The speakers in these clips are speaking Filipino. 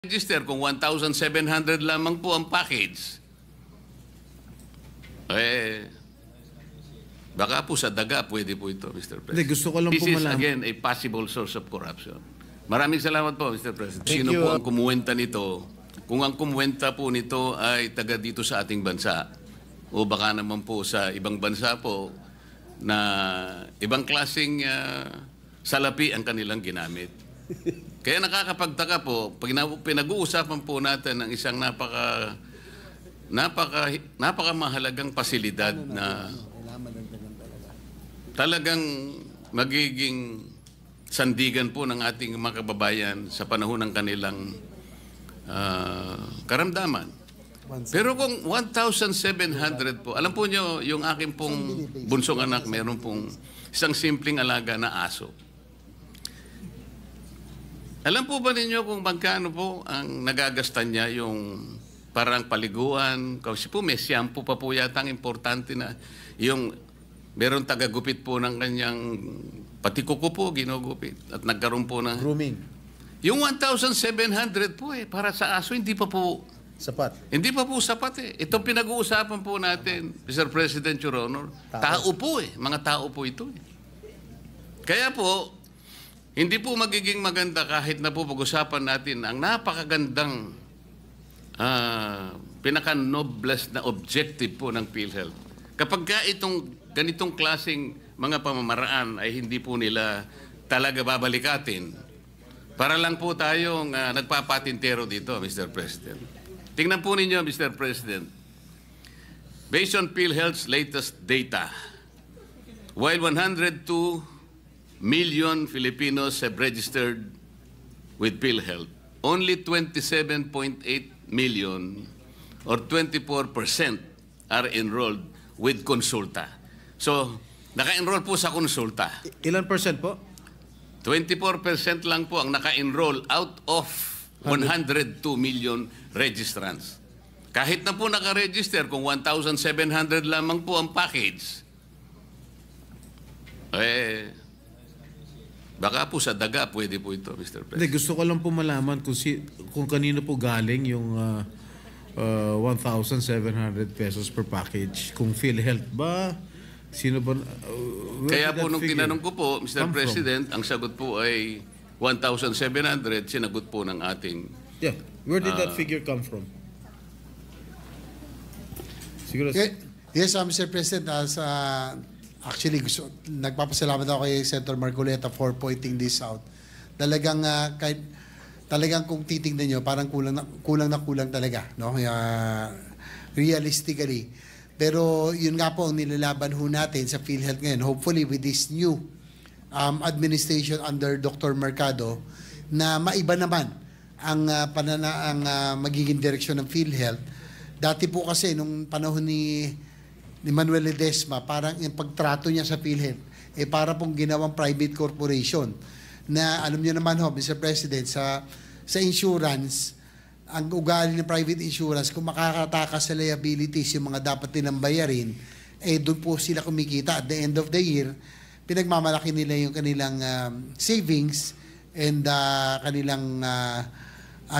register kung 1,700 lamang po ang package. Baka po sa daga pwede po ito, Mr. President. Hindi, gusto ko lang This po is malaman. again a possible source of corruption. Maraming salamat po, Mr. President. Thank Sino you. po ang kumuwenta nito? Kung ang kumuwenta po nito ay taga dito sa ating bansa o baka naman po sa ibang bansa po na ibang klaseng salapi ang kanilang ginamit. Kaya nakakapagtaka po, pag pinag-uusapan po natin ng isang napakamahalagang pasilidad na talagang magiging sandigan po ng ating mga kababayan sa panahon ng kanilang karamdaman. Pero kung 1,700 po, alam po nyo, yung aking pong bunsong anak, meron pong isang simpleng alaga na aso. Alam po ba ninyo kung magkano po ang nagagastan niya yung parang paliguan? Kasi po may shampoo pa po yata ang importante na yung meron tagagupit po ng kanyang pati kuko po ginugupit at nagkaroon po ng Grooming. yung 1,700 po para sa aso hindi pa po Sapat. hindi pa po sapat Itong pinag-uusapan po natin, Mr. President, Your Honor, tao po mga tao po ito Kaya po, hindi po magiging maganda kahit na po pag-usapan natin ang napakagandang pinaka-noblest na objective po ng PhilHealth. Kapag ka itong ganitong klaseng mga pamamaraan ay hindi po nila talaga babalikatin, para lang po tayong nagpapatintero dito, Mr. President. Tingnan po ninyo, Mr. President. Based on PhilHealth's latest data, while 102 million Filipinos have registered with PhilHealth, only 27.8 million or 24% are enrolled with Consulta. So, naka-enroll po sa Consulta. Ilan percent po? 24% lang po ang naka-enroll out of 102 million registrants. Kahit na po naka-register kung 1,700 lamang po ang package, baka po sa daga pwede po ito, Mr. President. Hindi, gusto ko lang po malaman kung kanino po galing yung 1,700 pesos per package. Kung PhilHealth ba? Sino ba? Kaya po nung tinanong ko po, Mr. President, ang sagot po ay 1,700, sinagot po ng ating... Yeah. Where did that figure come from? Siguro... Yes, Mr. President, actually, nagpapasalamat ako kay Senator Marcoleta for pointing this out. Talagang kung titingnan nyo, parang kulang talaga, no? Realistically. Pero yun nga po ang nilalaban ho natin sa PhilHealth ngayon. Hopefully with this new administration under Dr. Mercado, na maiba naman ang magiging direksyon ng PhilHealth. Dati po kasi nung panahon ni Manuel Ledesma, parang yung pagtrato niya sa PhilHealth, para pong ginawang private corporation. Na alam niyo naman ho, Mr. President, sa insurance, ang ugali ng private insurance, kung makakatakas sa liabilities yung mga dapat nilang bayarin, doon po sila kumikita. At the end of the year, pinagmamalaki nila yung kanilang savings and kanilang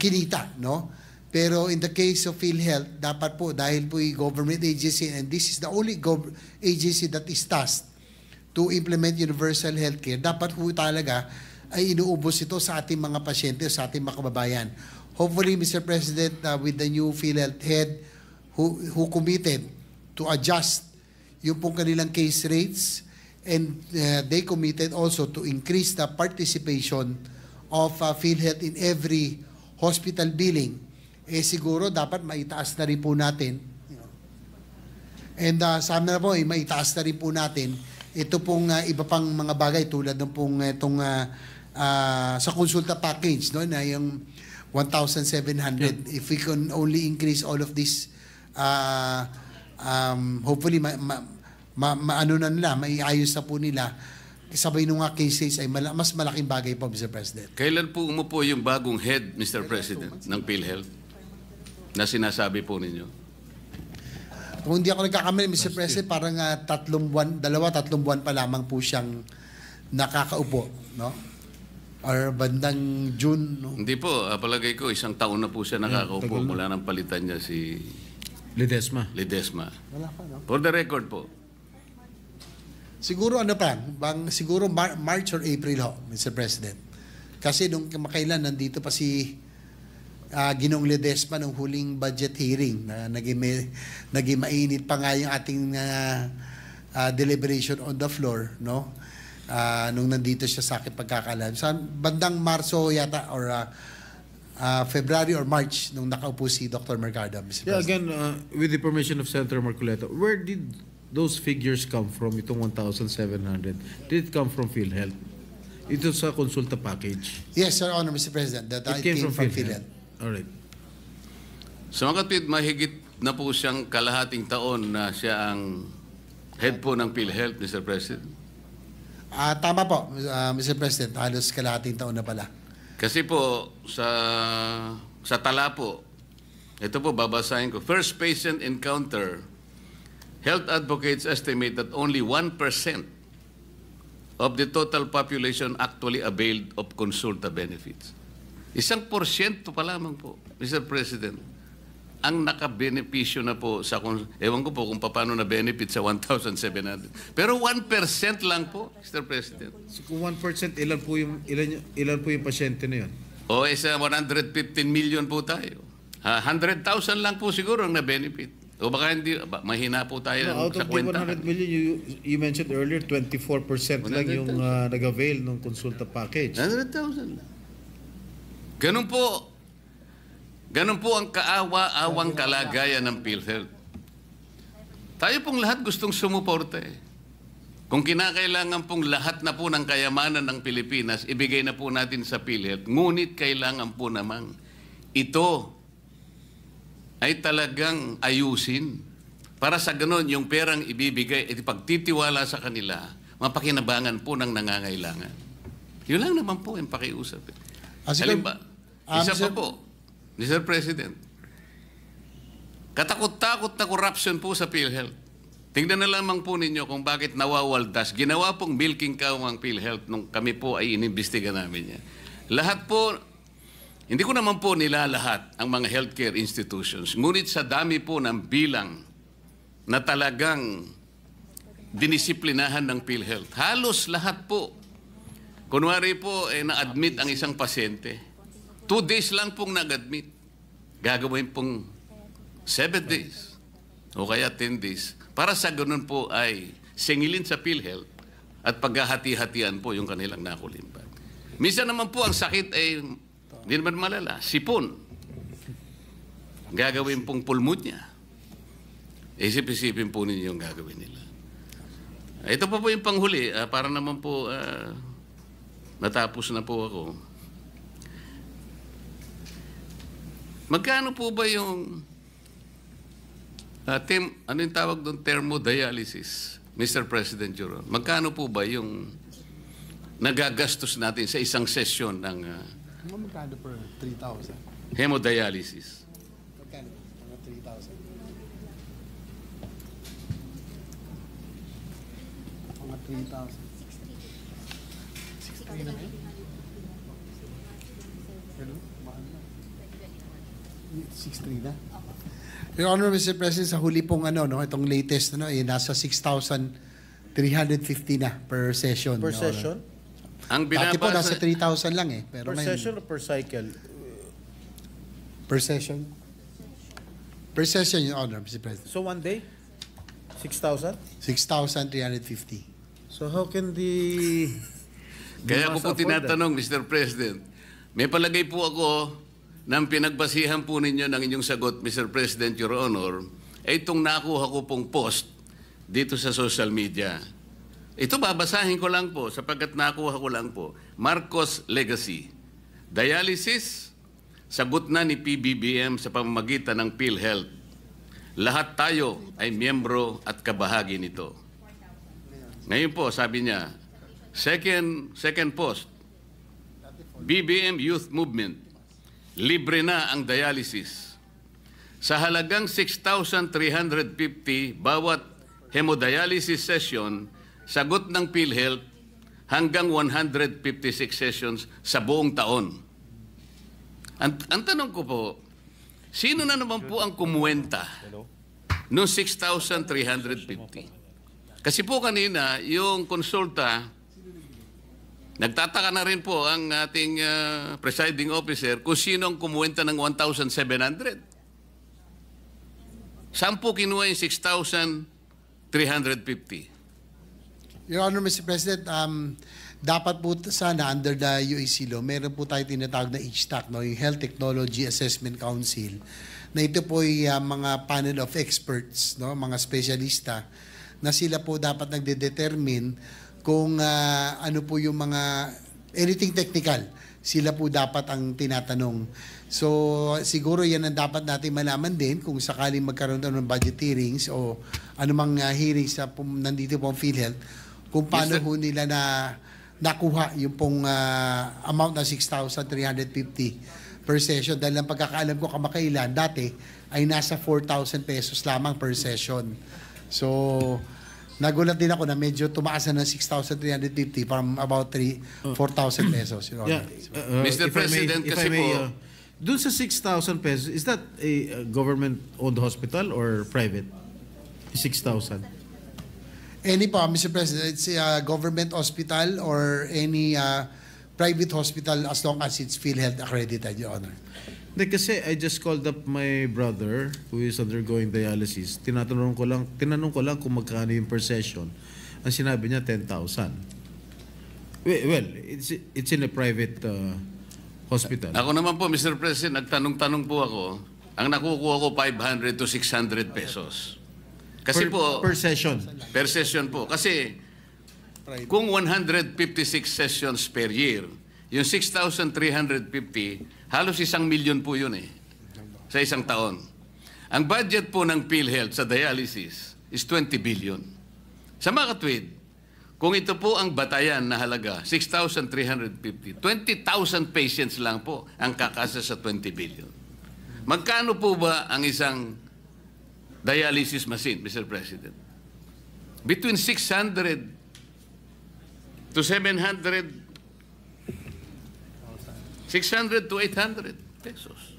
kinita, no? Pero in the case of PhilHealth, dapat po, dahil po yung government agency, and this is the only agency that is tasked to implement universal healthcare, dapat po talaga ay inuubos ito sa ating mga pasyente, sa ating mga kababayan. Hopefully, Mr. President, with the new PhilHealth head who committed to adjust yung pong kanilang case rates, and they committed also to increase the participation of PhilHealth in every hospital billing, siguro dapat maitaas na rin po natin. And sana na po, maitaas na rin po natin ito pong iba pang mga bagay tulad ng pong itong sa consulta package, no, na yung 1,700. If we can only increase all of this, hopefully maano na nila, maiayos na po nila. Sabay nung nga cases ay mas malaking bagay po, Mr. President. Kailan po umupo yung bagong head, Mr. President, ng PhilHealth na sinasabi po ninyo? Kung hindi ako nagkakamali, Mr. President, parang 2-3 buwan pa lamang po siyang nakakaupo, no? or bandang June, no? Hindi po, palagay ko isang taon na po siya nakakaupo tagal na. mula nang palitan niya si Ledesma. Ledesma. Wala pa, no? For the record po. Siguro ano pa, siguro March or April ho, Mr. President. Kasi nung kamakailan nandito pa si Ginoong Ledesma nung huling budget hearing na naging mainit pa nga yung ating deliberation on the floor, no? Nung nandito siya sa akin pagkakalam. Sa bandang Marso yata or February or March nung nakaupo si Dr. Mercado, Mr. Yeah, President. again, with the permission of Senator Marcoleta, where did those figures come from, itong 1,700? Did it come from PhilHealth? Ito sa konsulta package. Yes, Your Honor, Mr. President, that it came from PhilHealth. Alright. Sa mga kapatid, mahigit na po siyang kalahating taon na siya ang head po ng PhilHealth, Mr. President. Tama po, Mr. President, halos kalahating taon na pala. Kasi po, sa tala po, ito po babasahin ko. First patient encounter, health advocates estimate that only 1% of the total population actually availed of consulta benefits. 1% pa lamang po, Mr. President, ang nakabenepisyo na po sa, ewan ko po kung paano na benefit sa 1,700. Pero 1% lang po, Mr. President. So kung 1%, ilan po yung pasyente na yun? O isa 115 million po tayo. 100,000 lang po siguro ang na-benefit. O baka hindi, mahina po tayo No, out sa of the kwenta. 100 million, you mentioned earlier, 24% lang yung nag-avail ng consulta package. 100,000 lang. Ganun po ang kaawa-awang kalagayan ng PhilHealth. Tayo pong lahat gustong sumuporta eh. Kung kinakailangan pong lahat na po ng kayamanan ng Pilipinas, ibigay na po natin sa PhilHealth. Ngunit kailangan po namang ito ay talagang ayusin. Para sa ganun, yung perang ibibigay at ipagtitiwala sa kanila, mapakinabangan po ng nangangailangan. Yun lang naman po yung pakiusap. Halimbawa, isa pa po, Mr. President, katakot-takot na corruption po sa PhilHealth. Tingnan na lamang po ninyo kung bakit nawawaldas. Ginawa pong milking cow ang PhilHealth nung kami po ay inimbestiga namin niya. Lahat po, hindi ko naman po nilalahat ang mga healthcare institutions. Ngunit sa dami po ng bilang na talagang dinisiplinahan ng PhilHealth. Halos lahat po. Kunwari po, na-admit ang isang pasyente. 2 days lang pong nag-admit. Gagawin pong 7 days o kaya 10 days. Para sa ganun po ay singilin sa PhilHealth at paghahati-hatian po yung kanilang nakulimbat. Minsan naman po ang sakit ay hindi naman malala. Sipon. Gagawin pong pulmonya. Isip-isipin po ninyo yung gagawin nila. Ito pa po yung panghuli. Para naman po natapos na po ako. Magkano po ba yung ano yung tawag doon? Thermodialysis, Mr. President Juro. Magkano po ba yung nagagastos natin sa isang session ng Magkano per 3,000? hemodialysis? Magkano? Mga 3,000. Mga 3,000. 6,300 na yun? Hello? Mahal na. 6,300 na? Your Honor, Mr. President, sa huli pong itong latest, nasa 6,350 na per session. Per Your session? Honor. Ang Dati po, nasa binabasa, 3,000 lang eh. Pero Per ngayon, session or per cycle? per session? Per session, Your Honor, Mr. President. So one day? 6,000? 6,350. So how can the... kaya ko must po afford that? tinatanong, Mr. President, may palagay po ako ng pinagbasihan po ninyo ng inyong sagot, Mr. President, Your Honor, ay itong nakuha ko pong post dito sa social media. Ito babasahin ko lang po sapagkat nakuha ko lang po. Marcos Legacy. Dialysis, sagot na ni PBBM sa pamamagitan ng PhilHealth. Lahat tayo ay miyembro at kabahagi nito. Ngayon po, sabi niya, second post, BBM Youth Movement, libre na ang dialysis. Sa halagang 6,350 bawat hemodialysis session, sagot ng PhilHealth, hanggang 156 sessions sa buong taon. Ang tanong ko po, sino na naman po ang kumuwenta noong 6,350? Kasi po kanina, yung konsulta, nagtataka na rin po ang ating presiding officer kung sino ang kumuwenta ng 1,700. Saan po kinuha yung 6,350? Your Honor, Mr. President, dapat po sana under the UAC law, meron po tayo tinatawag na HTAC, no, yung Health Technology Assessment Council, na ito po ay mga panel of experts, no, mga spesyalista, na sila po dapat nagde-determine kung ano po yung mga anything technical, sila po dapat ang tinatanong. So siguro yan ang dapat natin malaman din kung sakaling magkaroon ng budget hearings o anumang hearings na nandito po ang PhilHealth, kung paano ho nila nakuha yung pong amount na 6,350 per session. Dahil ang pagkakaalam ko kamakailan, dati ay nasa 4,000 pesos lamang per session. So nagulat din ako na medyo tumaas na ng 6,350 from about 4,000 pesos. Your Honor. Mr. President, kasi po, dun sa 6,000 pesos, is that a government-owned hospital or private? 6,000. Any po, Mr. President, it's a government hospital or any private hospital as long as it's PhilHealth accredited, Your Honor. Hindi, kasi I just called up my brother who is undergoing dialysis. Tinanong ko lang kung magkano yung per session. Ang sinabi niya, 10,000. Well, it's in a private hospital. ako naman po, Mr. President, nagtanong-tanong po ako, ang nakukuha ko 500 to 600 pesos. Kasi Per session. per session po. Kasi kung 156 sessions per year, yung 6,350, halos 1,000,000 po yun sa isang taon. Ang budget po ng PhilHealth sa dialysis is 20 billion. Sa mga katwid, kung ito po ang batayan na halaga, 6,350, 20,000 patients lang po ang kakasa sa 20 billion. Magkano po ba ang isang dialysis machine, Mr. President? Between 600 to 700, 600 to 800 pesos.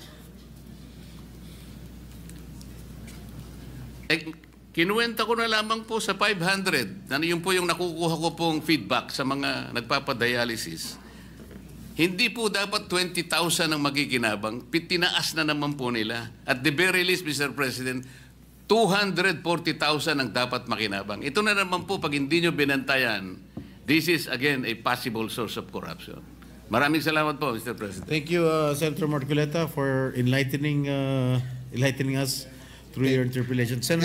Kinuwenta ko na lamang po sa 500. Yun po yung nakukuha ko pong feedback sa mga nagpapadialysis. Hindi po dapat 20,000 ang magiginabang. Tinaas na naman po nila. At the very least, Mr. President, 240,000 ang dapat makinabang. Ito na naman po, pag hindi nyo binantayan, this is again a possible source of corruption. Maraming salamat po, Mr. President. Thank you, Senator Marcoleta, for enlightening us through your interpellation. Senator